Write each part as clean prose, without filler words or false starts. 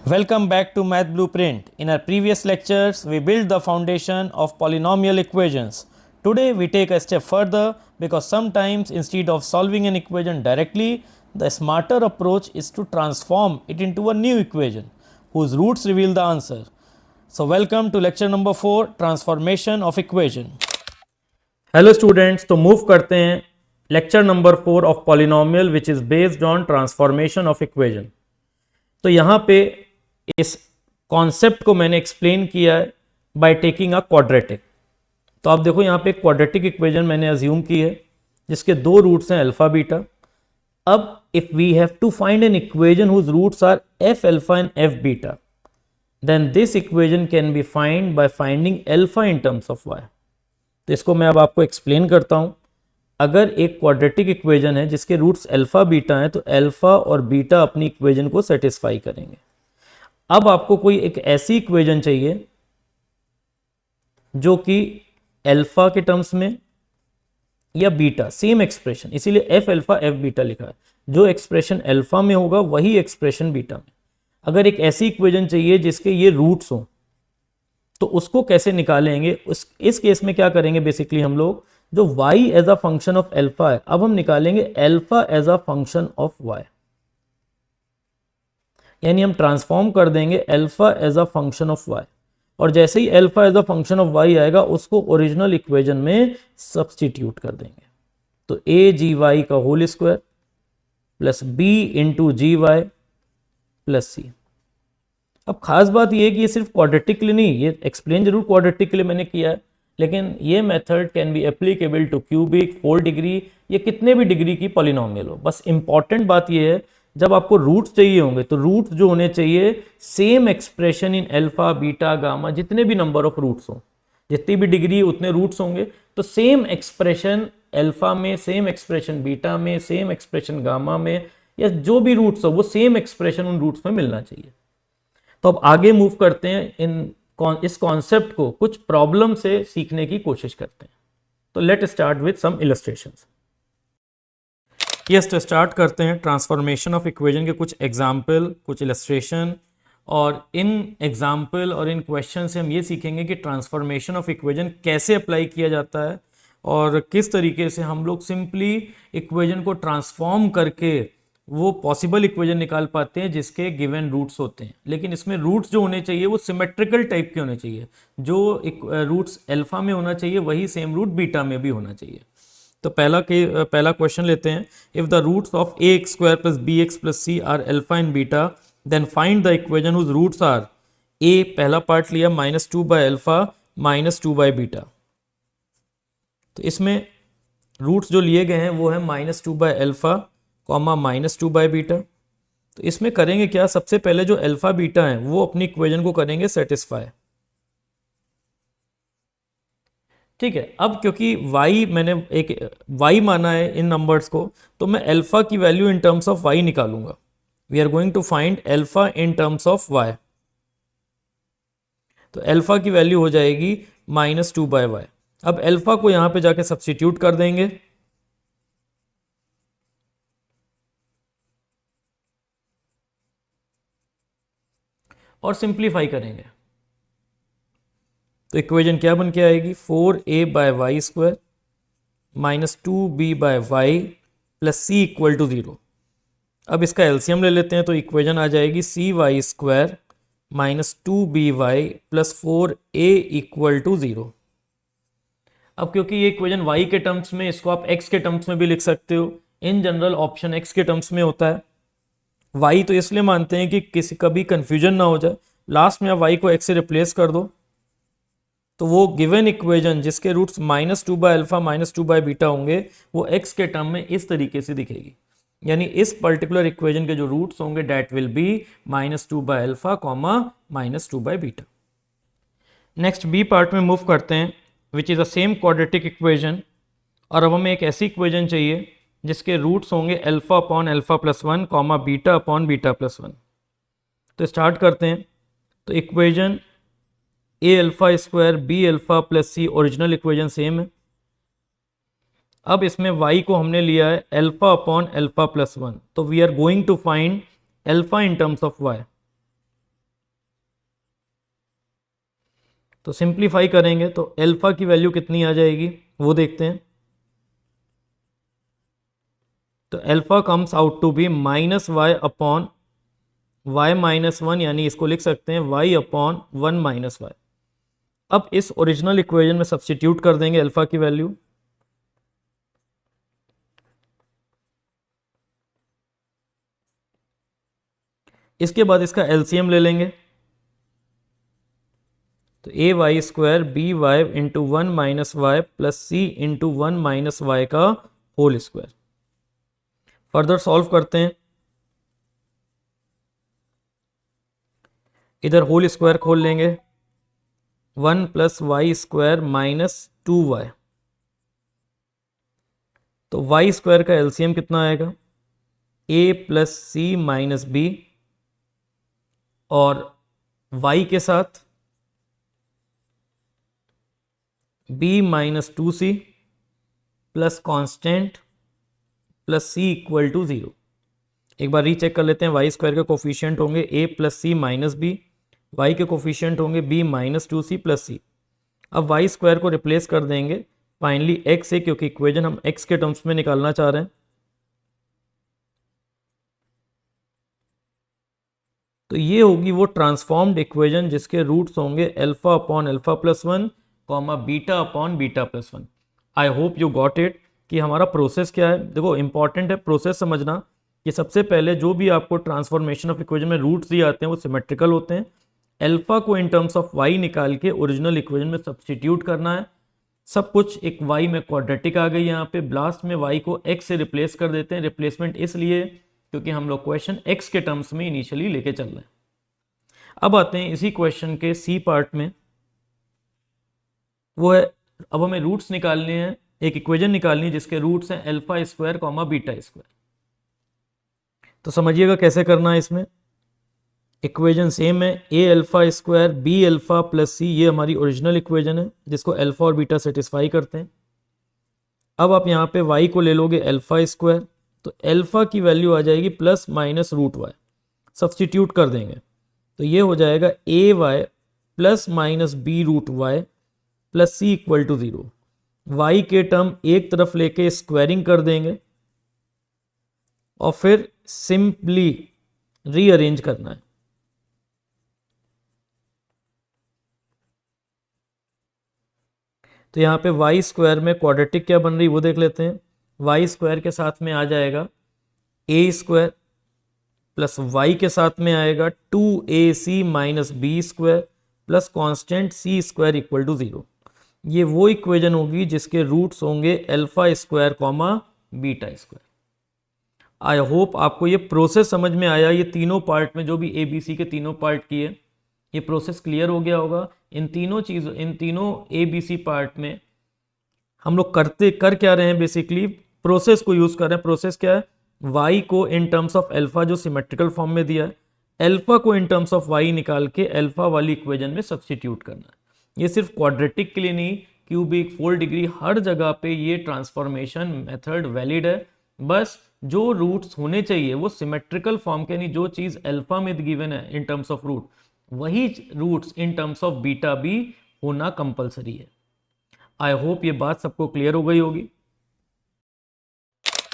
Welcome back to Math Blueprint. In our previous lectures, we built the foundation of polynomial equations. Today, we take a step further because sometimes instead of solving an equation directly, the smarter approach is to transform it into a new equation whose roots reveal the answer. So, welcome to lecture number 4, Transformation of Equation. Hello students, तो move करते हैं lecture number 4 of polynomial which is based on transformation of equation. तो यहाँ पे इस concept को मैंने explain किया है बाय टेकिंग अ क्वाड्रेटिक. तो आप देखो यहाँ पे क्वाड्रेटिक इक्वेशन मैंने अज्यूम की है जिसके दो रूट्स हैं अल्फा बीटा. अब if we have to find an equation whose roots are F alpha and F beta, then this equation can be find by finding alpha in terms of y. तो इसको मैं अब आपको explain करता हूं. अगर एक क्वाड्रेटिक इक्वेशन है जिसके रूट्स अल्फा बीटा हैं तो अल्फा और बीटा अपनी इक्वेशन को सेटिस्फाई करेंगे. अब आपको कोई एक ऐसी इक्वेशन चाहिए जो कि अल्फा के टर्म्स में या बीटा, सेम एक्सप्रेशन, इसीलिए एफ अल्फा एफ बीटा लिखा है. जो एक्सप्रेशन अल्फा में होगा वही एक्सप्रेशन बीटा में. अगर एक ऐसी इक्वेशन चाहिए जिसके ये रूट्स हों तो उसको कैसे निकालेंगे. इस केस में क्या करेंगे, बेसिकली हम लोग जो y as a function of alpha है, अब हम निकालेंगे alpha as a function of y. यानी हम ट्रांसफॉर्म कर देंगे alpha as a function of y, और जैसे ही alpha as a function of y आएगा उसको ओरिजिनल इक्वेशन में सब्सटीट्यूट कर देंगे. तो a जी वाई का whole square plus b into g y plus c. अब खास बात यह है कि ये सिर्फ क्वाड्रेटिक के लिए नहीं, ये एक्सप्लेन जरूर क्वाड्रेटिक के लिए मैंने किया है, लेकिन ये method can be applicable to cubic, 4 degree, ये कितने भी डिग्री की पॉलिनोमियल हो. बस इंपॉर्टेंट बात ये है जब आपको रूट्स चाहिए होंगे तो रूट्स जो होने चाहिए same expression in alpha beta gamma, जितने भी नंबर ऑफ रूट्स हों, जितनी भी डिग्री उतने रूट्स होंगे, तो सेम एक्सप्रेशन अल्फा में, सेम एक्सप्रेशन बीटा में, सेम एक्सप्रेशन गामा में, या जो भी रूट्स हो वो सेम एक्सप्रेशन उन रूट्स में मिलना चाहिए. तो अब आगे मूव करते हैं, इस कॉन्सेप्ट को कुछ प्रॉब्लम से सीखने की कोशिश करते हैं. तो let start with some illustrations. Yes, तो स्टार्ट करते हैं ट्रांसफॉर्मेशन ऑफ इक्वेशन के कुछ एग्जाम्पल, कुछ इलस्ट्रेशन, और इन एग्जाम्पल और इन क्वेश्चन से हम ये सीखेंगे कि ट्रांसफॉर्मेशन ऑफ इक्वेशन कैसे अप्लाई किया जाता है और किस तरीके से हम लोग सिंपली इक्वेशन को ट्रांसफॉर्म करके वो पॉसिबल इक्वेशन निकाल पाते हैं जिसके गिवन रूट्स होते हैं. लेकिन इसमें रूट्स जो होने चाहिए वो सिमेट्रिकल टाइप के होने चाहिए. जो रूट्स अल्फा में होना चाहिए वही सेम रूट बीटा में भी होना चाहिए. तो पहला क्वेश्चन लेते हैं. If the roots of a x square plus b x plus c are alpha and beta, then find the equation whose roots are a, पहला पार्ट लिया -2 बाय अल्फा -2 बाय बीटा. तो इसमें रूट्स जो लिए गए हैं वो है -2 by alpha comma -2 by beta. तो इसमें करेंगे क्या, सबसे पहले जो अल्फा बीटा है वो अपनी इक्वेशन को करेंगे सेटिस्फाई. ठीक है. अब क्योंकि y मैंने एक y माना है इन नंबर्स को, तो मैं अल्फा की value in terms of y निकालूंगा. We are going to find alpha in terms of y. तो अल्फा की वैल्यू हो जाएगी -2 बाय वाई. अब अल्फा को यहां पे जाके सब्सटीट्यूट कर देंगे. और सिंप्लीफाई करेंगे तो इक्वेशन क्या बन के आएगी, 4a by y square -2b by y plus c equal to 0. अब इसका एलसीएम ले लेते हैं तो इक्वेशन आ जाएगी c y square -2b y plus 4a equal to 0. अब क्योंकि ये इक्वेशन y के टर्म्स में, इसको आप x के टर्म्स में भी लिख सकते हो. इन जनरल ऑप्शन x के टर्म्स में होता है. y तो इसलिए मानते हैं कि किसी कभी कंफ्यूजन ना हो जाए. लास्ट में आप y को x से रिप्लेस कर दो तो वो गिवन इक्वेशन जिसके roots -2 by alpha -2 by beta होंगे वो x के टर्म में इस तरीके से दिखेगी. यानी इस पर्टिकुलर इक्वेशन के जो रूट्स होंगे that will be -2 by alpha comma -2 by beta. Next B part में मूव करते हैं which is a same quadratic equation. और अब हमें एक ऐसी इक्वेशन चाहिए जिसके रूट्स होंगे alpha upon alpha plus 1 comma beta upon beta plus 1. तो स्टार्ट करते हैं. तो equation a alpha square b alpha plus c, original equation same है. अब इसमें y को हमने लिया है अल्फा अपॉन अल्फा प्लस 1. तो we are going to find alpha in terms of y. तो सिंप्लीफाई करेंगे तो अल्फा की वैल्यू कितनी आ जाएगी वो देखते हैं। तो alpha comes out to be minus y upon y minus one, यानी इसको लिख सकते हैं y upon one minus y. अब इस ओरिजिनल इक्वेशन में सब्स्टिट्यूट कर देंगे अल्फा की वैल्यू। इसके बाद इसका एलसीएम ले लेंगे। तो a y square b y into one minus y plus c into one minus y का होल स्क्वायर। फर्दर सॉल्व करते हैं। इधर होल स्क्वायर खोल लेंगे, one plus y square minus two y. तो वाई स्क्वायर का एलसीएम कितना आएगा, a plus c minus b, और y के साथ b minus two c plus constant plus c equal to 0। एक बार रीचेक कर लेते हैं। वाई स्क्वायर के कोफिशिएंट होंगे a plus c minus b, y के कोफिशिएंट होंगे b minus two c plus c. अब वाई स्क्वायर को रिप्लेस कर देंगे फाइनली x से, क्योंकि इक्वेशन हम x के टर्म्स में निकालना चाह रहे हैं। तो ये होगी वो ट्रांसफॉर्म्ड इक्वेशन जिसके रूट्स होंगे alpha upon alpha plus one comma beta upon beta plus one. I hope you got it कि हमारा प्रोसेस क्या है। देखो इंपॉर्टेंट है प्रोसेस समझना कि सबसे पहले जो भी आपको ट्रांसफॉर्मेशन ऑफ इक्वेशन में रूट्स दिए आते हैं वो सिमेट्रिकल होते हैं। अल्फा को इन टर्म्स ऑफ वाई निकाल के ओरिजिनल इक्वेशन में सब्स्टिट्यूट करना है। सब कुछ एक वाई में क्वाड्रेटिक आ गई यहाँ पे, लास्ट में वाई को एक्स से रिप्लेस कर देते हैं। रिप्लेसमेंट इसलिए क्योंकि हम लोग क्वेश्चन एक्स के टर्म्स में इनिशियली लेके चल रहे हैं। अब आते हैं इसी क्वेश्चन के सी पार्ट में, वो है अब हमें रूट्स निकालने हैं, एक इक्वेशन निकालनी है जिसके रूट्स हैं alpha square comma beta square. तो समझिएगा कैसे करना है। इसमें इक्वेशन सेम है, a alpha square b alpha plus c, ये हमारी ओरिजिनल इक्वेशन है जिसको अल्फा और बीटा सेटिस्फाई करते हैं। अब आप यहाँ पे y को ले लोगे अल्फा स्क्वायर, तो अल्फा की वैल्यू आ जाएगी plus minus root y, substitute कर देंगे तो ये हो जाएगा a y plus minus b root y plus c equal to 0। Y के टर्म एक तरफ लेके स्क्वायरिंग कर देंगे और फिर सिंपली रीअरेंज करना है। तो यहाँ पे वाई स्क्वायर में क्वाड्रेटिक क्या बन रही वो देख लेते हैं। वाई स्क्वायर के साथ में आ जाएगा ए स्क्वायर प्लस वाई के साथ में आएगा 2ac minus b square plus constant c square equal to 0। ये वो इक्वेशन होगी जिसके रूट्स होंगे alpha square comma beta square. I hope आपको ये प्रोसेस समझ में आया। ये तीनों पार्ट में जो भी ए बी सी के तीनों पार्ट किए, ये प्रोसेस क्लियर हो गया होगा। इन तीनों ए बी सी पार्ट में हम लोग कर क्या रहे हैं, बेसिकली प्रोसेस को यूज कर रहे हैं। प्रोसेस क्या है, y को इन टर्म्स ऑफ अल्फा जो सिमेट्रिकल फॉर्म में दिया है, अल्फा को इन टर्म्स ऑफ y निकाल के अल्फा वाली इक्वेशन में सब्स्टिट्यूट करना है। ये सिर्फ क्वाड्रेटिक के लिए नहीं, क्यूबिक, फोर डिग्री, हर जगह पे ये ट्रांसफॉर्मेशन मेथड वैलिड है। बस जो रूट्स होने चाहिए वो सिमेट्रिकल फॉर्म के, यानी जो चीज अल्फा में गिवन है इन टर्म्स ऑफ रूट, वही roots in terms of beta भी होना कंपलसरी है। आई होप ये बात सबको क्लियर हो गई होगी।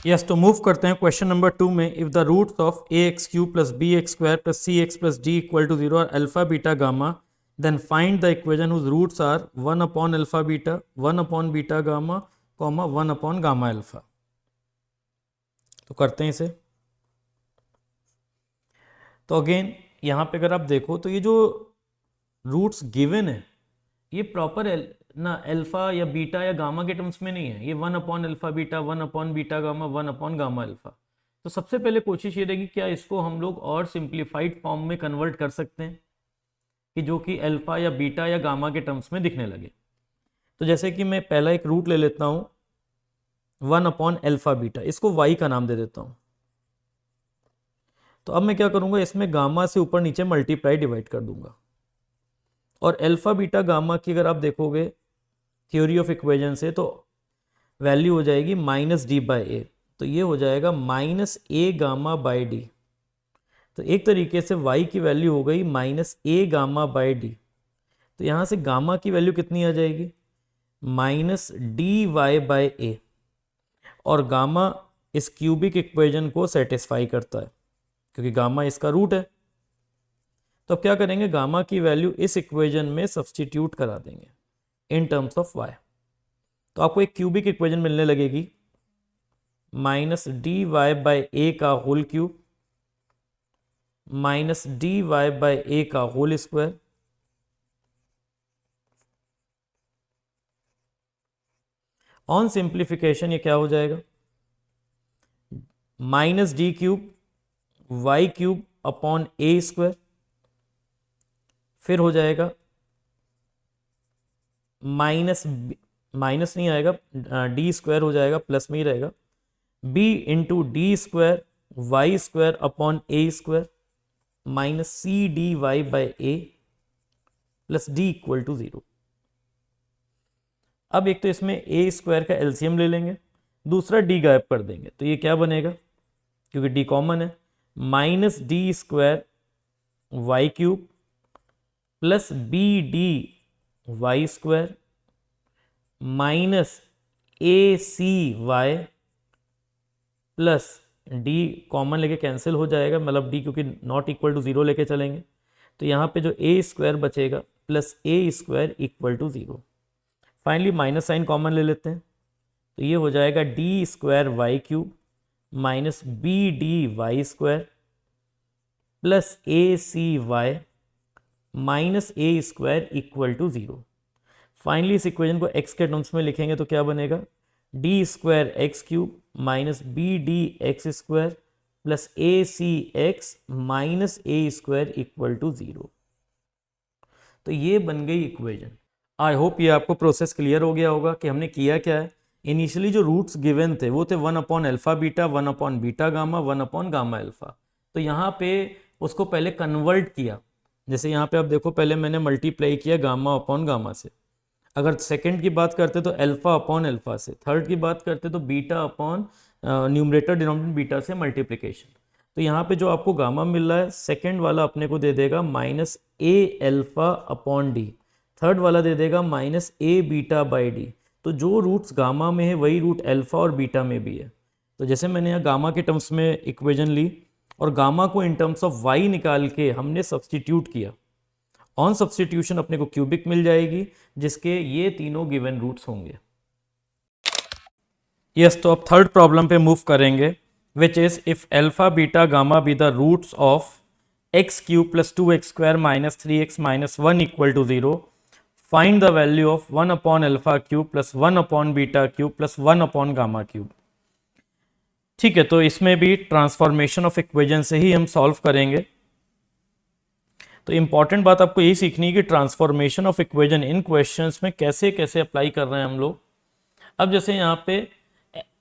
यस, तो मूव करते हैं क्वेश्चन नंबर 2 में। If the roots of a x cube plus b x square plus c x plus d equal to 0 are alpha beta gamma, then find the equation whose roots are 1 upon alpha beta, 1 upon beta gamma, comma 1 upon gamma alpha. तो करते हैं इसे। तो again यहाँ पे अगर आप देखो तो ये जो रूट्स गिवन है ये प्रॉपर ना अल्फा या बीटा या गामा के टर्म्स में नहीं है। ये 1 upon alpha beta, 1 upon beta gamma, 1 upon gamma alpha. तो सबसे पहले कोशिश ये रहेगी क्या इसको हम लोग और सिंप्लीफाइड फॉर्म में कन्वर्ट कर सकते हैं कि जो कि अल्फा या बीटा या गामा के टर्म्स में दिखने लगे। तो जैसे कि मैं पहला एक रूट ले लेता हूँ 1 अपॉन अल्फा बीटा, इसको y का नाम दे देता हूँ। तो अब मैं क्या करूँगा, इसमें गामा से ऊपर नीचे मल्टीप्लाई डिवाइड कर दूंगा। और अल्फा बीटा गामा की अगर आप देखोगे थ्योरी ऑफ इक्वेशन से तो वैल्यू हो जाएगी माइनस डी बाई ए, तो ये हो जाएगा minus A gamma by D. तो एक तरीके से y की वैल्यू हो गई minus A gamma by D. तो यहाँ से गामा की वैल्यू कितनी आ जाएगी, माइनस डी वाई बाई ए, और गामा इस क्यूबिक इक्वेशन को सेटिस्फाई करता है क्योंकि गामा इसका रूट है। तो अब क्या करेंगे, गामा की वैल्यू इस इक्वेशन में सब्सटीट्यूट करा देंगे इन टर्म्स ऑफ वाई। तो आपको एक क्यूबिक इक्वेशन मिलने लगेगी, minus d y by a का whole cube minus d y by a का होल स्क्वायर ऑन सिंप्लीफिकेशन ये क्या हो जाएगा, minus d cube y cube upon a square, फिर हो जाएगा माइनस नहीं आएगा, डी स्क्वायर हो जाएगा, प्लस में ही रहेगा, b into d square y square upon a square minus c d y by a plus d equal to 0। अब एक तो इसमें ए स्क्वायर का एलसीएम ले लेंगे, दूसरा डी गायब कर देंगे, तो ये क्या बनेगा, क्योंकि डी कॉमन है, minus d square y cube plus b d y square minus a c y plus d common लेके कैंसिल हो जाएगा, मतलब डी क्योंकि नॉट इक्वल टू 0 लेके चलेंगे, तो यहाँ पे जो ए स्क्वायर बचेगा plus a square equal to 0। Finally minus sign common ले लेते हैं, तो ये हो जाएगा d square y cube minus b d y square plus a c y minus a square equal to 0। Finally इस इक्वेशन को x के टर्म्स में लिखेंगे तो क्या बनेगा, d square x cube minus b d x square plus a c x minus a square equal to 0। तो ये बन गई इक्वेशन। आई होप ये आपको प्रोसेस क्लियर हो गया होगा कि हमने किया क्या है। इनिशियली जो रूट्स गिवन थे वो थे 1 upon alpha beta, 1 upon beta gamma, 1 upon gamma alpha. तो यहाँ पे उसको पहले कन्वर्ट किया, जैसे यहाँ पे आप देखो पहले मैंने मल्टीप्लाई किया गामा अपॉन गामा से, अगर सेकंड की बात करते तो अल्फा अपॉन अल्फा से, थर्ड की बात करते तो beta upon numerator denominator beta से मल्टीप्लिकेशन। तो यहाँ पे जो आपको गामा मिल रहा है सेकंड वाला अपने को दे देगा माइनस ए अल्फा अपॉन डी, थर्ड वाला दे देगा minus A beta by D. तो जो रूट्स गामा में है वही रूट अल्फा और बीटा में भी है। तो जैसे मैंने यहाँ गामा के टर्म्स में इक्वेशन ली और गामा को इन टर्म्स ऑफ वाई निकाल के हमने सब्सटीट्यूट किया, ऑन सब्सटीट्यूशन अपने को क्यूबिक मिल जाएगी जिसके ये तीनों गिवन रूट्स होंगे। यस, तो अब थर्ड प्रॉब्लम पे मूव करेंगे, which is if alpha beta gamma be the roots of x cube plus 2x square minus 3x minus 1 equal to 0, find the value of 1 upon alpha cube plus 1 upon beta cube plus 1 upon gamma cube. ठीक है, तो इसमें भी transformation of equation से ही हम solve करेंगे। तो important बात आपको यही सीखनी है कि transformation of equation in questions में कैसे कैसे अप्लाई कर रहे हैं हम लोग। अब जैसे यहाँ पे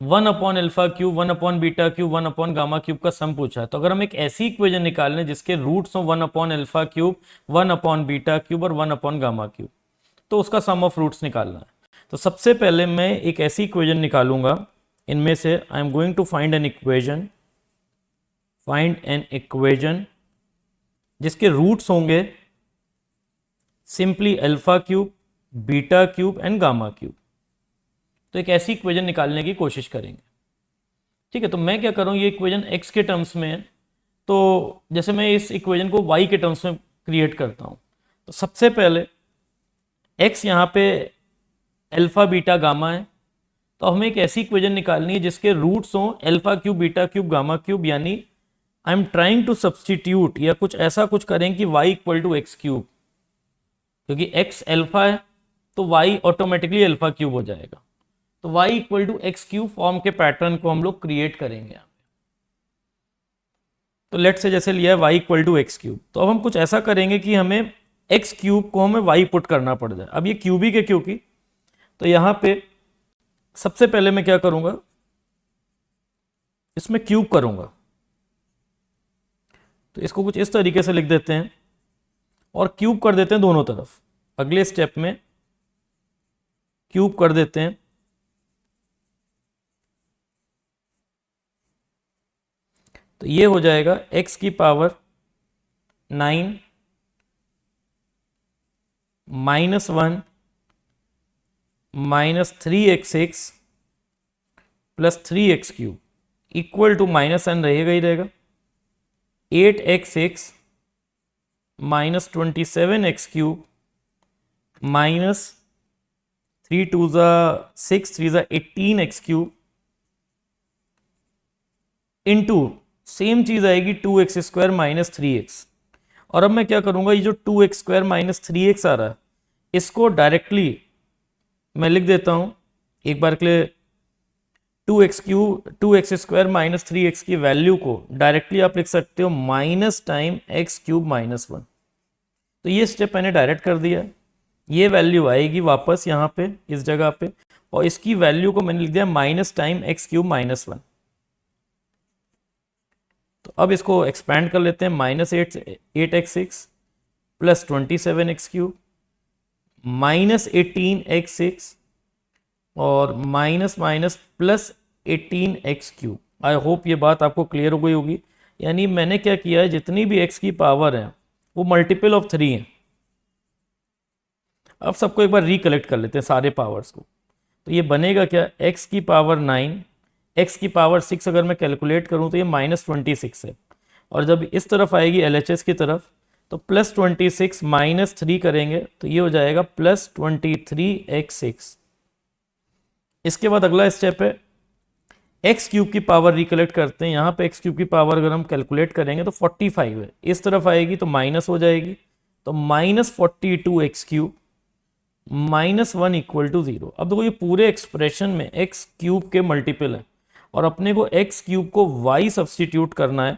1 upon alpha cube, 1 upon beta cube, 1 upon gamma cube का सम पूछा है, तो अगर हम एक ऐसी इक्वेशन निकाल लें जिसके रूट्स हो 1 upon alpha cube, 1 upon beta cube और 1 अपॉन गामा क्यूब, तो उसका सम ऑफ रूट्स निकालना है। तो सबसे पहले मैं एक ऐसी इक्वेशन निकालूंगा, इनमें से I am going to find an equation जिसके रूट्स होंगे simply alpha cube, beta cube and gamma cube. तो एक ऐसी इक्वेशन निकालने की कोशिश करेंगे। ठीक है, तो मैं क्या करूं, ये इक्वेशन x के टर्म्स में है, तो जैसे मैं इस इक्वेशन को y के टर्म्स में क्रिएट करता हूं, तो सबसे पहले x यहाँ पे अल्फा बीटा गामा है, तो हमें एक ऐसी इक्वेशन निकालनी है जिसके रूट्स हों alpha cube, beta cube, gamma cube, यानी I am trying to substitute या कुछ ऐसा कुछ करें कि y equal to x cube, क्योंकि x अल्फा है तो y ऑटोमेटिकली अल्फा क्यूब हो जाएगा। तो y equal to x cube form के पैटर्न को हम लोग क्रिएट करेंगे। तो लेट से जैसे लिया है y equal to x cube, तो अब हम कुछ ऐसा करेंगे कि हमें एक्स क्यूब को हमें y पुट करना पड़ जाए। अब ये क्यूबिक है क्योंकि, तो यहां पे सबसे पहले मैं क्या करूंगा, इसमें क्यूब करूंगा, तो इसको कुछ इस तरीके से लिख देते हैं और क्यूब कर देते हैं दोनों तरफ। अगले स्टेप में क्यूब कर देते हैं, तो ये हो जाएगा x की power 9 -1 minus 3x6 plus 3x³ equal to -n रहेगा ही रहेगा, 8x6 minus 27x³ minus 3 2 6 3 18x³ into same चीज आएगी 2x² माइनस 3x। और अब मैं क्या करूंगा, ये जो 2x² माइनस 3x आ रहा है इसको डायरेक्टली मैं लिख देता हूं एक बार के लिए। 2x² माइनस 3x की वैल्यू को डायरेक्टली आप लिख सकते हो माइनस टाइम x³ माइनस 1। तो ये स्टेप मैंने डायरेक्ट कर दिया, ये वैल्यू आएगी वापस यहाँ पे इस जगह पे, और इसकी वैल्यू को मैंने लिख दिया माइनस टाइम x³ माइनस 1। तो अब इसको एक्सपैंड कर लेते हैं, minus 8x6 plus 27x³ minus 18x6 और माइनस माइनस प्लस 18x³। आई होप ये बात आपको क्लियर हो गई होगी। यानी मैंने क्या किया है, जितनी भी x की पावर है वो मल्टीपल ऑफ 3 है। अब सबको एक बार रिकलेक्ट कर लेते हैं सारे पावर्स को। तो ये बनेगा क्या, x की पावर 9, x की पावर 6 अगर मैं कैलकुलेट करूं तो ये -26 है। और जब इस तरफ आएगी LHS की तरफ तो प्लस 26 माइनस 3 करेंगे तो ये हो जाएगा प्लस 23x6। इसके बाद अगला स्टेप है x³ की पावर रिकलेक्ट करते हैं। यहाँ पे x³ की पावर अगर हम कैलकुलेट करेंगे तो 45 है, इस तरफ आएगी तो माइनस हो जाएगी, तो -42x³ माइनस 1 इक्वल टू 0। अब देखो ये पूरे एक्सप्रेशन में x³ के मल्टीपल है और अपने को x³ को y सब्सटीट्यूट करना है।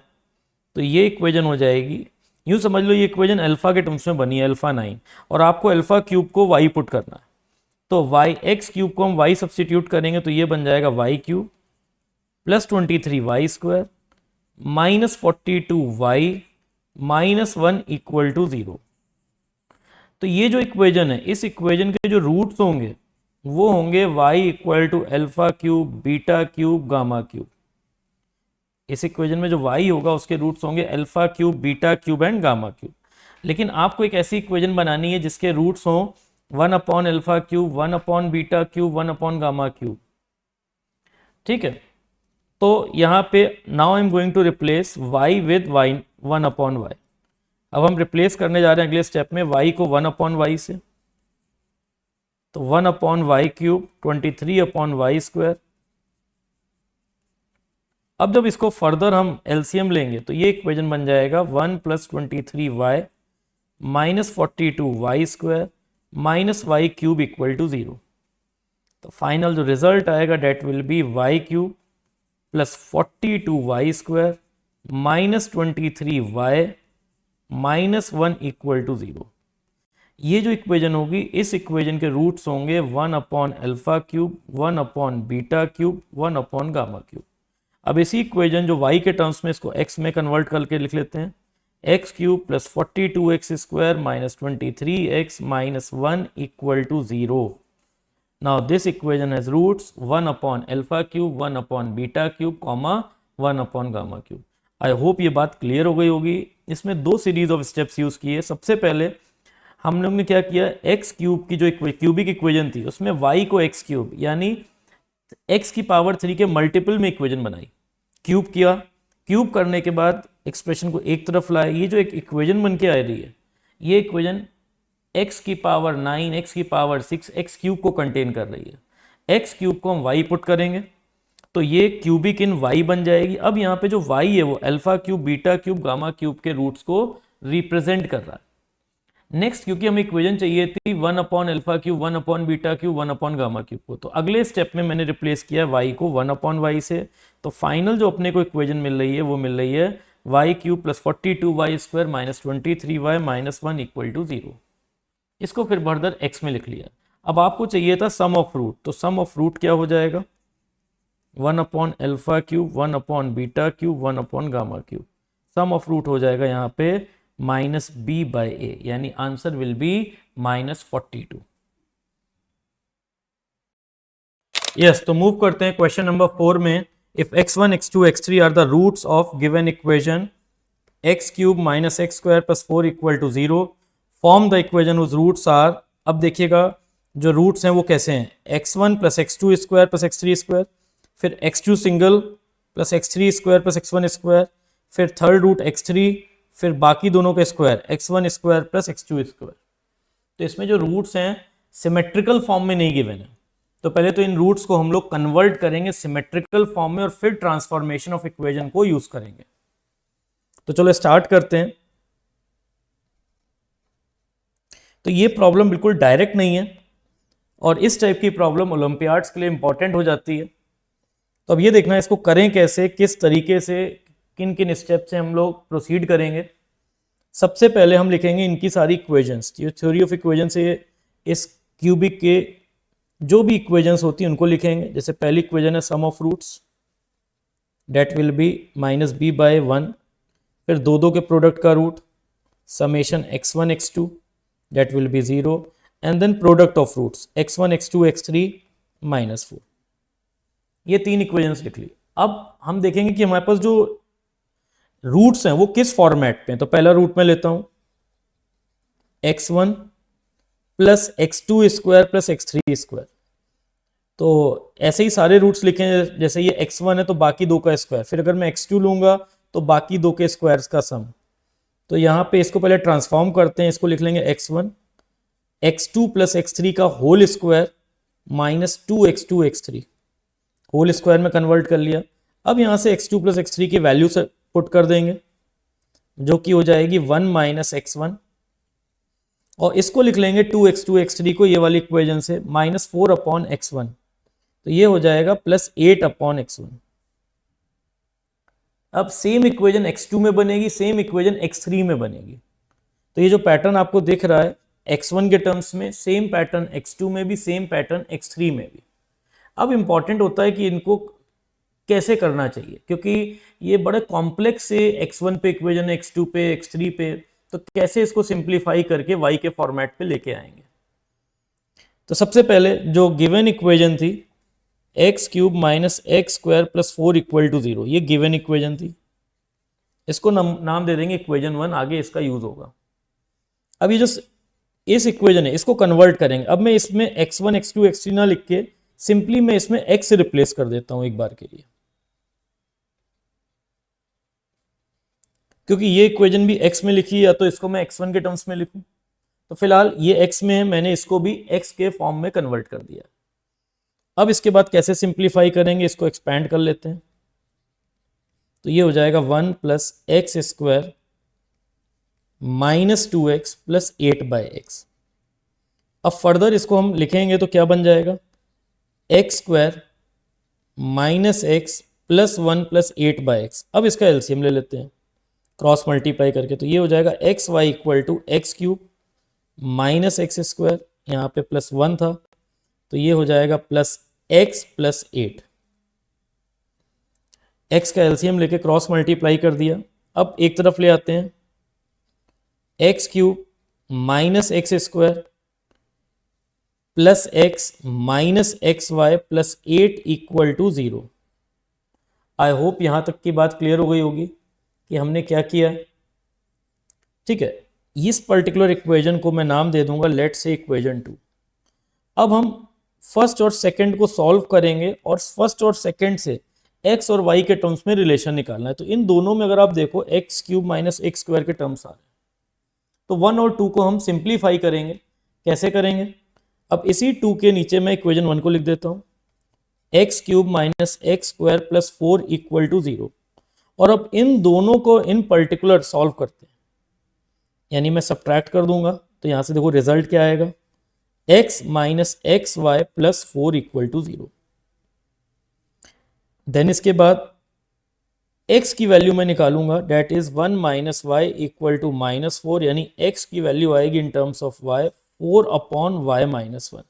तो ये इक्वेशन हो जाएगी, यूँ समझ लो ये इक्वेशन अल्फा के टर्म्स में बनी है, अल्फा 9, और आपको अल्फा³ को y पुट करना है। तो x³ को हम y सब्सटीट्यूट करेंगे तो ये बन जाएगा y³ plus 23y² minus 42y minus 1 equal to 0। तो ये जो इक्वेशन है, इस इक्वेशन के जो रूट्स होंगे वो होंगे y इक्वल टू α³ β³ γ³। इस इक्वेशन में जो y होगा उसके रूट्स होंगे α³ β³ एंड γ³। लेकिन आपको एक ऐसी इक्वेशन बनानी है जिसके रूट्स हों 1/α³, 1/β³, 1/γ³। ठीक है, तो यहाँ पे now I am going to replace y with 1/y। अब हम रिप्लेस करने जा रहे हैं अगले स्टेप में y को 1/y से, तो 1/y³, 23/y²। अब जब इसको फर्दर हम एलसीएम लेंगे तो ये इक्वेशन बन जाएगा 1 + 23y minus 42y² minus y³ equal to 0। तो फाइनल जो रिजल्ट आएगा that will be y³ plus 42y² minus 23y minus 1 equal to 0। ये जो इक्वेशन होगी, इस इक्वेशन के रूट्स होंगे 1/α³, 1/β³, 1/γ³। अब इसी इक्वेशन जो y के टर्म्स में इसको x में कन्वर्ट करके लिख लेते हैं, x³ plus 42x² minus 23x minus 1 equal to 0। Now this equation has roots 1/α³, 1/β³, 1/γ³। I hope ये बात क्लियर हो गई होगी। इसमें दो सीरीज ऑफ स्टेप्स यूज किए। सबसे पहले हम लोग ने क्या किया, x³ की जो क्यूबिक इक्वेशन थी उसमें y को x³ यानी x की पावर 3 के मल्टीपल में इक्वेशन बनाई, क्यूब किया। क्यूब करने के बाद एक्सप्रेशन को एक तरफ लाए। ये जो एक इक्वेशन बन के आ रही है, ये इक्वेशन x की पावर 9, x की पावर 6, x³ को कंटेन कर रही है। x³ को हम y पुट करेंगे तो ये क्यूबिक इन y बन जाएगी। अब यहाँ पे जो y है वो α³, β³ γ³ के रूट्स को रिप्रेजेंट कर रहा है। नेक्स्ट, क्योंकि हमें इक्वेशन चाहिए थी 1/α³, 1/β³, 1/γ³ को, तो अगले स्टेप में मैंने रिप्लेस किया y को 1/y से। तो फाइनल जो अपने को इक्वेशन मिल रही है वो मिल रही है y³ plus 42y² minus 23y minus 1 equal to 0। इसको फिर फर्दर x में लिख लिया। अब आपको चाहिए था सम ऑफ रूट, तो सम ऑफ रूट क्या हो जाएगा, 1/α³, 1/β³, 1/γ³। सम ऑफ रूट हो जाएगा यहाँ पे -b/a, यानी आंसर विल बी -42। यस, तो मूव करते हैं क्वेश्चन नंबर 4 में। If x1, x2, x3 are the roots of given equation x³ - x² + 4 = 0, form the equation whose roots are अब देखिएगा जो रूट्स हैं वो कैसे हैं, x1 plus x2 square plus x3 square, फिर x2 single plus x3 square plus x1 square, फिर third root x3, फिर बाकी दोनों के square x1 square plus x2 square. तो इसमें जो रूट्स हैं सिमेट्रिकल फॉर्म में नहीं गिवन है, तो पहले तो इन रूट्स को हम लोग कन्वर्ट करेंगे सिमेट्रिकल फॉर्म में और फिर ट्रांसफॉर्मेशन ऑफ इक्वेशन को यूज करेंगे। तो चलो स्टार्ट करते हैं। तो ये प्रॉब्लम बिल्कुल डायरेक्ट नहीं है और इस टाइप की प्रॉब्लम ओलंपियाड्स के लिए इंपॉर्टेंट हो जाती है। तो अब ये देखना है इसको करें कैसे, किस तरीके से, किन किन स्टेप से हम लोग प्रोसीड करेंगे। सबसे पहले हम लिखेंगे इनकी सारी इक्वेशंस। ये थ्योरी ऑफ इक्वेशन से इस क्यूबिक के जो भी इक्वेशंस होती हैं उनको लिखेंगे। जैसे पहली इक्वेशन है sum of roots, that will be minus b by 1, फिर दो दो के प्रोडक्ट का root summation x1 x2 that will be 0, and then product of roots x1 x2 x3 minus 4। ये तीन इक्वेशंस लिख ली। अब हम देखेंगे कि हमारे पास जो रूट्स हैं वो किस फॉर्मेट पे हैं। तो पहला रूट मैं लेता हूं x1 plus x2 square plus x3 square. तो ऐसे ही सारे रूट्स लिखे हैं, जैसे ये x1 है तो बाकी दो का स्क्वायर, फिर अगर मैं x2 लूंगा तो बाकी दो के स्क्वायर्स का सम। तो यहाँ पे इसको पहले ट्रांसफॉर्म करते हैं, इसको लिख लेंगे x1 x2 प्लस x3 का whole square minus 2x2 x3, whole square में कन्वर्ट कर लिया। अब यहाँ से x2 प्लस x3 की वैल्यू से पुट कर देंगे जो कि हो जाएगी 1 माइनस x1, और इसको लिख लेंगे 2x2 x3 को ये वाली इक्वेशन से माइनस 4 अपॉन x1, तो ये हो जाएगा प्लस 8 अपॉन x1। अब सेम इक्वेशन x2 में बनेगी, सेम इक्वेशन x3 में बनेगी। तो ये जो पैटर्न आपको दिख रहा है x1 के टर्म्स में, सेम पैटर्न x2 में भी, सेम पैटर्न x3 में भी। अब इंपॉर्टेंट होता है कि इनको कैसे करना चाहिए, क्योंकि ये बड़े कॉम्प्लेक्स से x1 पे इक्वेशन है, x2 पे, x3 पे, तो कैसे इसको सिंप्लीफाई करके y के फॉर्मेट पे लेके आएंगे। तो सबसे पहले जो गिवन इक्वेशन थी x cube minus x square plus 4 equal to 0, ये गिवन इक्वेशन थी। इसको नाम दे देंगे इक्वेशन 1, आगे इसका यूज होगा। अब ये जो इस इक्वेशन है इसको कन्वर्ट करेंगे। अब मैं इसमें x1 x2 x3 ना लिख के सिंपली मैं इसमें x से रिप्लेस कर देता हूं एक बार के लिए, क्योंकि ये इक्वेशन भी x में लिखी है, या तो इसको मैं x1 के टर्म्स में लिखूं। तो फिलहाल ये x में है, मैंने इसको भी x के फॉर्म में कन्वर्ट कर दिया। अब इसके बाद कैसे सिंप्लीफाई करेंगे, इसको एक्सपैंड कर लेते हैं। तो ये हो जाएगा 1 plus x square minus 2x plus 8 by x. अब फर्दर इसको हम लिखेंगे तो क्या बन जाएगा, x square minus x plus 1 plus 8 by x. अब इसका एलसीएम ले लेते हैं क्रॉस मल्टीप्लाई करके। तो ये हो जाएगा x y equal to x cube minus x square, यहाँ पे प्लस 1 था तो ये हो जाएगा प्लस एक्स प्लस 8। एक्स का एलसीएम लेके क्रॉस मल्टीप्लाई कर दिया। अब एक तरफ ले आते हैं, x cube minus x square plus x minus x y plus 8 equal to 0। I hope यहां तक की बात क्लियर हो गई होगी कि हमने क्या किया। ठीक है, इस पर्टिकुलर इक्वेशन को मैं नाम दे दूंगा लेट्स से इक्वेशन 2। अब हम फर्स्ट और सेकंड को सॉल्व करेंगे और फर्स्ट और सेकंड से एक्स और वाई के टर्म्स में रिलेशन निकालना है। तो इन दोनों में अगर आप देखो x cube minus x square के टर्म्स आ रहे हैं, तो 1 और 2 को हम सिंप्लीफाई करेंगे। कैसे करेंगे, अब इसी 2 के नीचे मैं इक्वेशन 1 को लिख देता हूं, x cube minus x square plus 4 equal to 0। और अब इन दोनों को इन पर्टिकुलर सॉल्व करते हैं, यानी मैं सब्ट्रैक्ट कर दूंगा। तो यहां से देखो रिजल्ट क्या आएगा, x minus x y plus 4 equal to 0। Then इसके बाद x की वैल्यू मैं निकालूंगा, that is 1 minus y equal to minus 4, यानी x की वैल्यू आएगी in terms of y 4 upon y minus 1।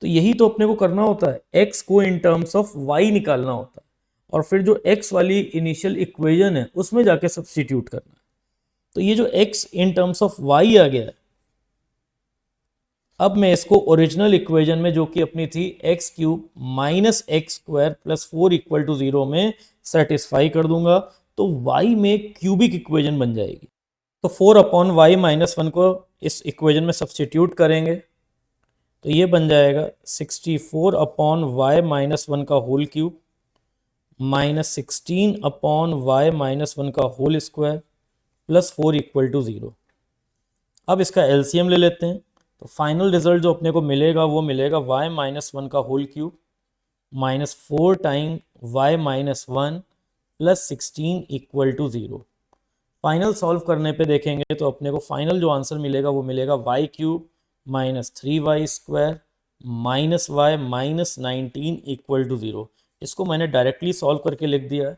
तो यही तो अपने को करना होता है, x को इन टर्म्स ऑफ y निकालना होता है और फिर जो x वाली इनिशियल इक्वेशन है उसमें जाके सब्स्टिट्यूट करना है। तो ये जो x in terms of y आ गया है, अब मैं इसको ओरिजिनल इक्वेशन में जो कि अपनी थी x cube minus x square plus 4 equal to 0 में सेटिस्फाई कर दूंगा, तो y में क्यूबिक इक्वेशन बन जाएगी। तो 4 अपॉन वाई माइनस 1 को इस इक्वेशन में सब्स्टिट्यूट करेंगे तो ये बन जाएगा 64 अपॉन वाई माइनस वन का whole cube minus 16 upon y minus one का whole square plus 4 equal to 0। अब इसका एलसीएम ले लेते हैं तो फाइनल रिजल्ट जो अपने को मिलेगा वो मिलेगा वाई माइनस वन का whole cube minus 4 time y minus one plus 16 equal to 0। Final solve करने पे देखेंगे तो अपने को फाइनल जो आंसर मिलेगा वो मिलेगा y cube minus 3y square minus y minus 19 equal to 0। इसको मैंने डायरेक्टली सॉल्व करके लिख दिया है।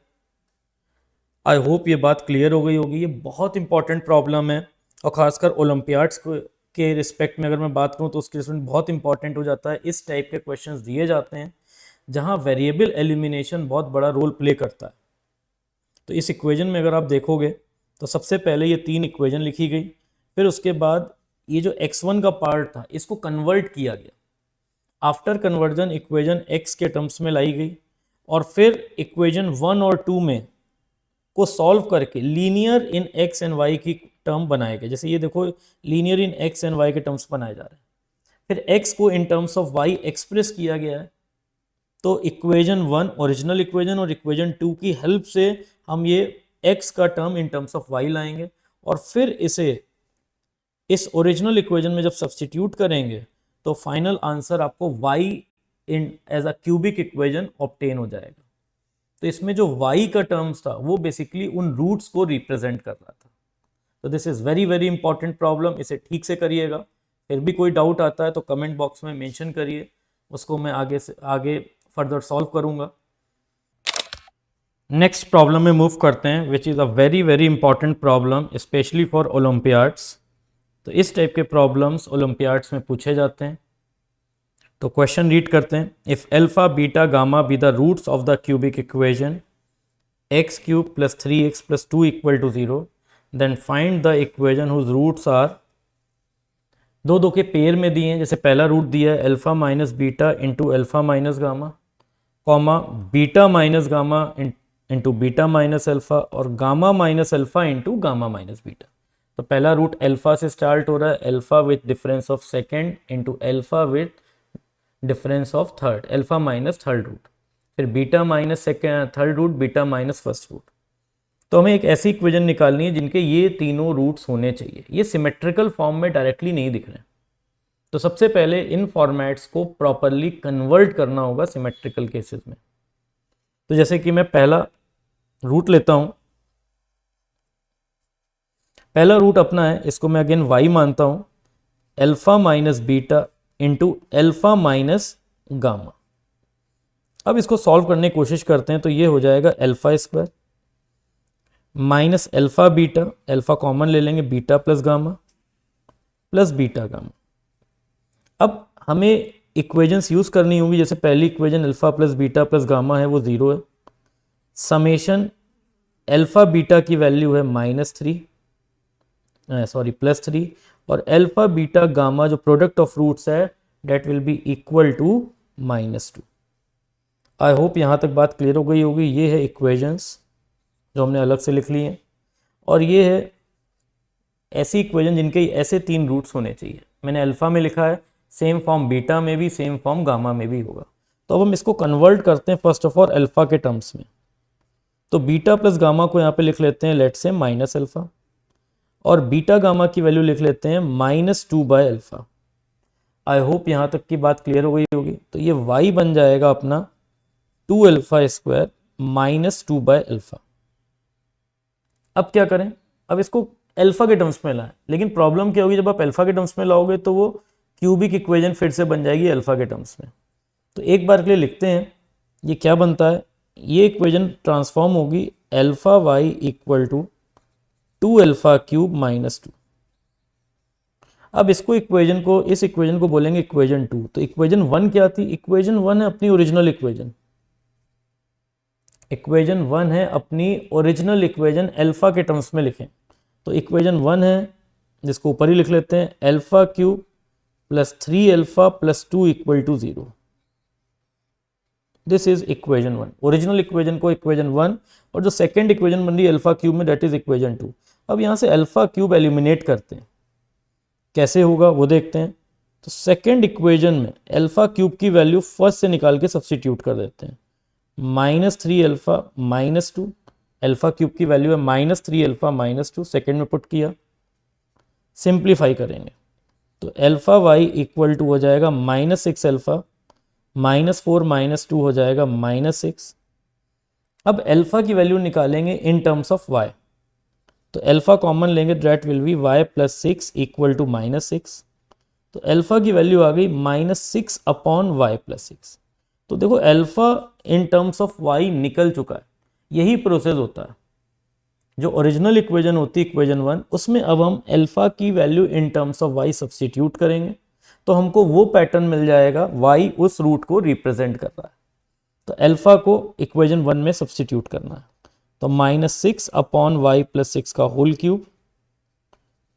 आई होप ये बात क्लियर हो गई होगी। ये बहुत इंपॉर्टेंट प्रॉब्लम है और ख़ासकर ओलंपियाड्स के रिस्पेक्ट में अगर मैं बात करूँ तो उसके रिस्पेक्ट बहुत इंपॉर्टेंट हो जाता है। इस टाइप के क्वेश्चंस दिए जाते हैं जहाँ वेरिएबल एलिमिनेशन बहुत बड़ा रोल प्ले करता है। तो इस इक्वेशन में अगर आप देखोगे तो सबसे पहले ये 3 इक्वेशन लिखी गई, फिर उसके बाद ये जो x1 का पार्ट था इसको कन्वर्ट किया गया। आफ्टर कन्वर्जन इक्वेशन x के टर्म्स में लाई गई और फिर इक्वेशन 1 और 2 में को सॉल्व करके linear in x and y की टर्म बनाए गए। जैसे ये देखो linear in x and y के टर्म्स बनाए जा रहे हैं, फिर x को इन टर्म्स ऑफ y एक्सप्रेस किया गया है। तो इक्वेशन 1 ओरिजिनल इक्वेशन और इक्वेशन 2 की हेल्प से हम ये x का term in terms of y लाएंगे और फिर इसे इस ओरिजिनल इक्वेशन में जब सब्स्टिट्यूट करेंगे तो फाइनल आंसर आपको y in as a cubic equation obtain हो जाएगा। तो इसमें जो y का टर्म्स था वो बेसिकली उन रूट्स को रिप्रेजेंट कर रहा था। तो this is very very important problem, इसे ठीक से करिएगा। फिर भी कोई डाउट आता है तो कमेंट बॉक्स में मेंशन करिए, उसको मैं आगे फर्दर सॉल्व करूंगा। नेक्स्ट प्रॉब्लम में मूव करते हैं which is a very very important problem specially for Olympiads. तो इस टाइप के प्रॉब्लम्स ओलंपियाड्स में पूछे जाते हैं। तो क्वेश्चन रीड करते हैं। If alpha beta gamma be the roots of the cubic equation x cube plus 3x plus 2 equal to 0 then find the equation whose roots are. दो के पेयर में दिए हैं। जैसे पहला रूट दिया है alpha minus beta into alpha minus gamma, comma beta minus gamma into beta minus alpha और gamma minus alpha into gamma minus beta. तो पहला रूट अल्फा से स्टार्ट हो रहा है, alpha with difference of second into alpha with difference of third, alpha minus third root, फिर beta minus second third root, beta minus first root. तो हमें एक ऐसी इक्वेशन निकालनी है जिनके ये तीनों रूट्स होने चाहिए। ये सिमेट्रिकल फॉर्म में डायरेक्टली नहीं दिख रहे हैं। तो सबसे पहले इन फॉर्मेट्स को प्रॉपरली कन्वर्ट करना होगा सिमेट्रिकल केसेस में। तो जैसे कि मैं पहला रूट लेता हूं, पहला रूट अपना है, इसको मैं अगेन y मानता हूं, alpha minus beta into alpha minus gamma. अब इसको सॉल्व करने की कोशिश करते हैं तो ये हो जाएगा alpha square minus alpha beta, alpha common ले लेंगे, beta plus gamma plus beta gamma. अब हमें इक्वेशंस यूज करनी होगी। जैसे पहली equation alpha plus beta plus gamma है वो 0 है, समेशन अल्फा बीटा की वैल्यू है प्लस 3 और अल्फा बीटा गामा जो प्रोडक्ट ऑफ रूट्स है that will be equal to -2। I hope यहाँ तक बात क्लियर हो गई होगी। ये है इक्वेशंस जो हमने अलग से लिख ली हैं और ये है ऐसी इक्वेशन जिनके ऐसे 3 रूट्स होने चाहिए। मैंने अल्फा में लिखा है, सेम फॉर्म बीटा में भी, सेम फॉर्म गामा में भी होगा। तो अब हम इसको कन्वर्ट करते हैं फर्स्ट ऑफ ऑल अल्फा के टर्म्स में। तो बीटा प्लस गामा को यहाँ पे लिख लेते हैं लेट से माइनस अल्फा और बीटा गामा की वैल्यू लिख लेते हैं -2 बाय अल्फा। आई होप यहाँ तक की बात क्लियर हो गई होगी। तो ये y बन जाएगा अपना 2 अल्फा स्क्वायर -2 बाय अल्फा। अब क्या करें, अब इसको अल्फा के टर्म्स में लाएं, लेकिन प्रॉब्लम क्या होगी जब आप अल्फा के टर्म्स में लाओगे तो वो क्यूबिक इक्वेशन फिर से बन जाएगी अल्फा के टर्म्स में। तो एक बार के लिए लिखते हैं ये क्या बनता है। ये इक्वेशन ट्रांसफॉर्म होगी alpha y equal to 2 alpha cube -2। अब इस इक्वेशन को बोलेंगे इक्वेशन 2। तो इक्वेशन 1 क्या थी? इक्वेशन 1 है अपनी ओरिजिनल इक्वेशन। इक्वेशन 1 है अपनी ओरिजिनल इक्वेशन, अल्फा के टर्म्स में लिखें तो इक्वेशन 1 है जिसको ऊपर ही लिख लेते हैं alpha cube plus 3 alpha plus 2 equal to 0। This is equation 1। Original equation को इक्वेशन 1 और जो सेकेंड इक्वेशन बन रही है अल्फा क्यूब में दैट इज इक्वेशन 2। अब यहाँ से अल्फा क्यूब एलिमिनेट करते हैं। कैसे होगा वो देखते हैं। तो सेकेंड इक्वेशन में अल्फा क्यूब की वैल्यू फर्स्ट से निकाल के सब्सटीट्यूट कर देते हैं। -3 अल्फा -2, अल्फा क्यूब की वैल्यू है -3 अल्फा -2, सेकेंड में पुट किया, सिंप्लीफाई करेंगे तो अल्फा वाई इक्वल टू हो जाएगा -6 अल्फा, -4 -2 हो जाएगा -6। अब अल्फा की वैल्यू निकालेंगे इन टर्म्स ऑफ वाई, तो अल्फा कॉमन लेंगे, that will be y + 6 equal to -6। तो अल्फा की वैल्यू आ गई -6 अपॉन y + 6। तो देखो alpha in terms of y निकल चुका है। यही प्रोसेस होता है, जो ओरिजिनल इक्वेशन होती है इक्वेशन 1, उसमें अब हम अल्फा की value in terms of y substitute करेंगे तो हमको वो पैटर्न मिल जाएगा, y उस रूट को रिप्रेजेंट कर रहा है। तो अल्फा को इक्वेशन 1 में सब्सटीट्यूट करना है, तो -6 अपॉन y + 6 का whole cube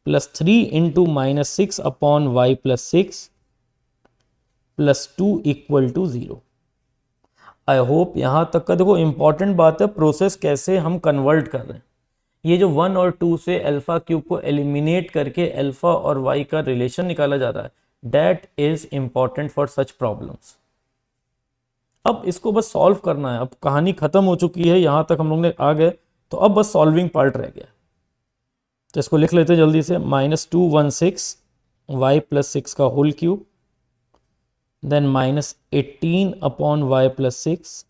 +3 into -6 upon y + 6 +2 equal to 0। I hope यहां तक का देखो इंपॉर्टेंट बात है प्रोसेस कैसे हम कन्वर्ट कर रहे हैं। ये जो 1 और 2 से अल्फा क्यूब को एलिमिनेट करके अल्फा और y का रिलेशन निकाला जा रहा है, that is important for such problems. अब इसको बस सॉल्व करना है, अब कहानी खत्म हो चुकी है, यहां तक हम लोग ने आ गए, तो अब बस सॉल्विंग पार्ट रह गया। तो इसको लिख लेते हैं जल्दी से, -216 y + 6 का whole cube, then -18 upon y + 6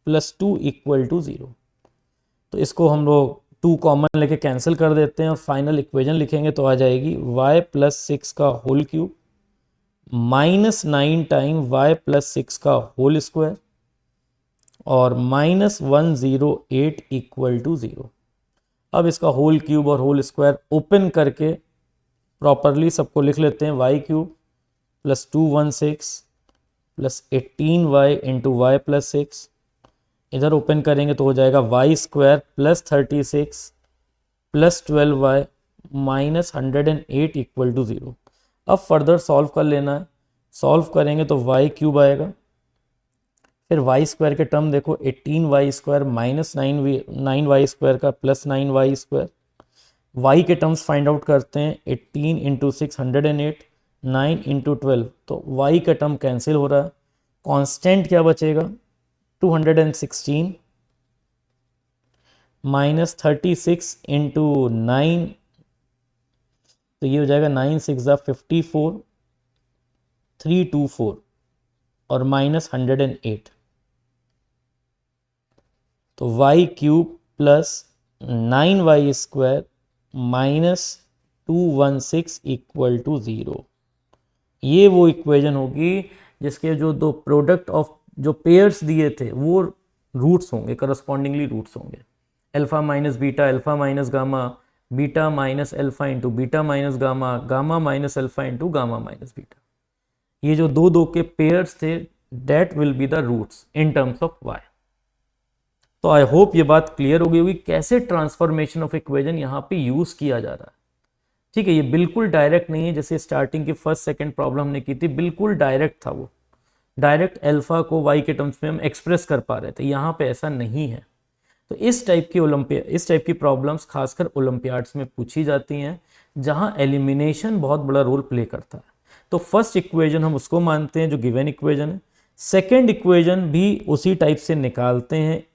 +2 equal to 0। तो इसको हम लोग 2 कॉमन लेके कैंसिल कर देते हैं और फाइनल इक्वेशन लिखेंगे तो आ जाएगी y + 6 का होल क्यूब -9 टाइम y + 6 का होल स्क्वायर और -108 इक्वल टू 0। अब इसका होल क्यूब और होल स्क्वायर ओपन करके प्रॉपरली सबको लिख लेते हैं, y³ + 216 + 18y इंटू y + 6, इधर ओपन करेंगे तो हो जाएगा y² + 36 + 12y -108 इक्वल टू 0। अब फर्दर सॉल्व कर लेना है, सॉल्व करेंगे तो y³ आएगा, फिर y² के टर्म देखो 18y² -9y² का +9y², y के टर्म्स फाइंड आउट करते हैं, 18 इंटू 6 108, 9 इंटू 12, तो y का टर्म कैंसिल हो रहा है, कांस्टेंट क्या बचेगा 216 -36 इंटू 9, तो ये हो जाएगा 9 6 54 324 और -108, तो y³ + 9y² -216 इक्वल टू 0। ये वो इक्वेशन होगी जिसके जो दो प्रोडक्ट ऑफ जो पेयर्स दिए थे वो रूट्स होंगे, करस्पॉन्डिंगली रूट्स होंगे, alpha minus beta, alpha minus gamma, beta minus alpha into beta minus gamma, gamma minus alpha into gamma minus beta. ये जो दो के पेयर्स थे, that will be the roots in terms of y। तो आई hope ये बात clear हो गई होगी कैसे ट्रांसफॉर्मेशन ऑफ इक्वेशन यहाँ पे यूज किया जा रहा है। ठीक है, ये बिल्कुल डायरेक्ट नहीं है, जैसे स्टार्टिंग की फर्स्ट सेकंड प्रॉब्लम हमने की थी, बिल्कुल डायरेक्ट था वो, डायरेक्ट अल्फा को y के टर्म्स में हम एक्सप्रेस कर पा रहे थे, यहाँ पे ऐसा नहीं है। तो इस टाइप की प्रॉब्लम्स खासकर ओलंपियाड्स में पूछी जाती हैं जहां एलिमिनेशन बहुत बड़ा रोल प्ले करता है। तो फर्स्ट इक्वेशन हम उसको मानते हैं जो गिवन इक्वेशन है, सेकेंड इक्वेशन भी उसी टाइप से निकालते हैं,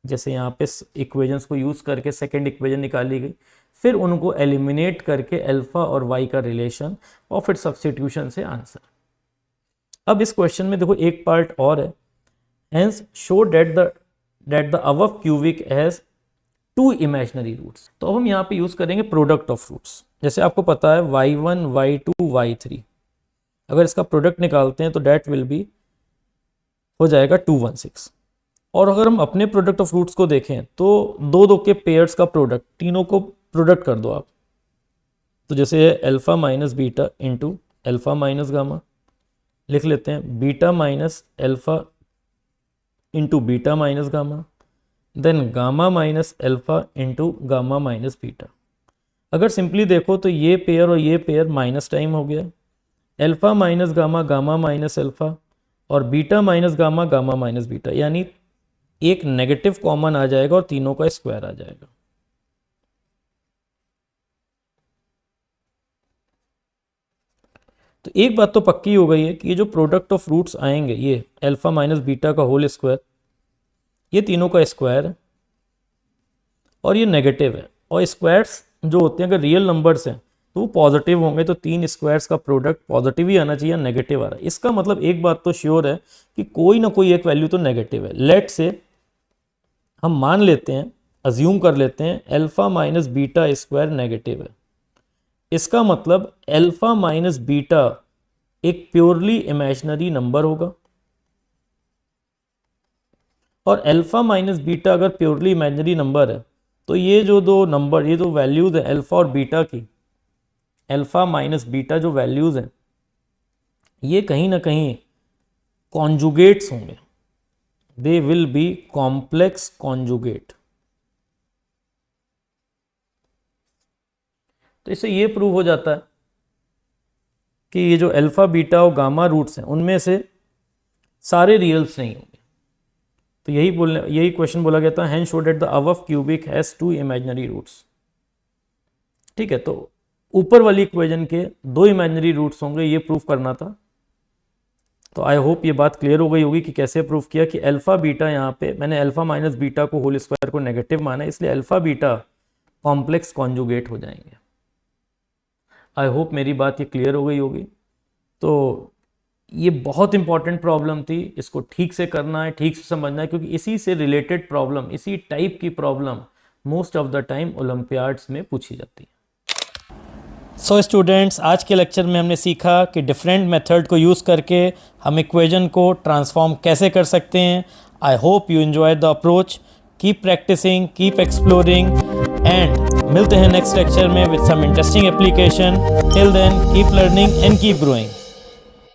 जैसे यहाँ पे इक्वेशंस को यूज करके सेकेंड इक्वेशन निकाली गई, फिर उनको एलिमिनेट करके अल्फा और वाई का रिलेशन और फिर सब्स्टिट्यूशन से आंसर। अब इस क्वेश्चन में देखो एक पार्ट और है, hence show that the above cubic has 2 imaginary roots. तो अब हम यहाँ पे यूज करेंगे प्रोडक्ट ऑफ रूट्स। जैसे आपको पता है y1 y2 y3, अगर इसका प्रोडक्ट निकालते हैं तो दैट विल बी हो जाएगा 216। और अगर हम अपने प्रोडक्ट ऑफ रूट्स को देखें तो दो के पेयर्स का प्रोडक्ट, तीनों को प्रोडक्ट कर दो आप, तो जैसे alpha minus beta into alpha minus gamma, लिख लेते हैं beta minus alpha into beta minus gamma, then gamma minus alpha into gamma minus beta. अगर सिंपली देखो तो ये पेयर और ये पेयर माइनस टाइम हो गया, alpha minus gamma, gamma minus alpha, और beta minus gamma, gamma minus beta, यानी एक नेगेटिव कॉमन आ जाएगा और तीनों का स्क्वायर आ जाएगा। तो एक बात तो पक्की हो गई है कि ये जो प्रोडक्ट ऑफ रूट्स आएंगे, ये अल्फा माइनस बीटा का होल स्क्वायर, ये तीनों का स्क्वायर है और ये नेगेटिव है। और स्क्वायर्स जो होते हैं अगर रियल नंबर्स हैं तो वो पॉजिटिव होंगे, तो तीन स्क्वायर्स का प्रोडक्ट पॉजिटिव ही आना चाहिए, नेगेटिव आ रहा है। इसका मतलब एक बात तो श्योर है कि कोई ना कोई एक वैल्यू तो नेगेटिव है। लेट से हम मान लेते हैं, अज्यूम कर लेते हैं alpha minus beta square negative है। इसका मतलब अल्फा माइनस बीटा एक प्योरली इमेजिनरी नंबर होगा, और अल्फा माइनस बीटा अगर प्योरली इमेजिनरी नंबर है तो ये जो दो नंबर, ये जो वैल्यूज है अल्फा और बीटा की, अल्फा माइनस बीटा जो वैल्यूज हैं ये कहीं ना कहीं कॉन्जुगेट्स होंगे, they will be complex conjugate. तो इससे ये प्रूव हो जाता है कि ये जो अल्फा बीटा और गामा रूट्स हैं उनमें से सारे रियल्स नहीं होंगे। तो यही क्वेश्चन बोला गया था, hence show that the above cubic has two imaginary roots. ठीक है, तो ऊपर वाली इक्वेशन के दो इमेजिनरी रूट्स होंगे, ये प्रूफ करना था। तो आई होप ये बात क्लियर हो गई होगी कि कैसे प्रूफ किया कि अल्फा बीटा, यहाँ पे मैंने अल्फा माइनस बीटा को होल स्क्वायर को नेगेटिव माना, इसलिए अल्फा बीटा कॉम्प्लेक्स कॉन्जुगेट हो जाएंगे। आई होप मेरी बात ये क्लियर हो गई होगी। तो ये बहुत इंपॉर्टेंट प्रॉब्लम थी, इसको ठीक से करना है, ठीक से समझना है, क्योंकि इसी से रिलेटेड प्रॉब्लम, इसी टाइप की problem most of the time Olympiads में पूछी जाती है। सो स्टूडेंट्स, आज के लेक्चर में हमने सीखा कि डिफरेंट मेथड को यूज़ करके हम इक्वेशन को ट्रांसफॉर्म कैसे कर सकते हैं। I hope you enjoy the approach. Keep practising, keep exploring, and मिलते हैं नेक्स्ट लेक्चर में with some interesting application. Till then keep learning and keep growing.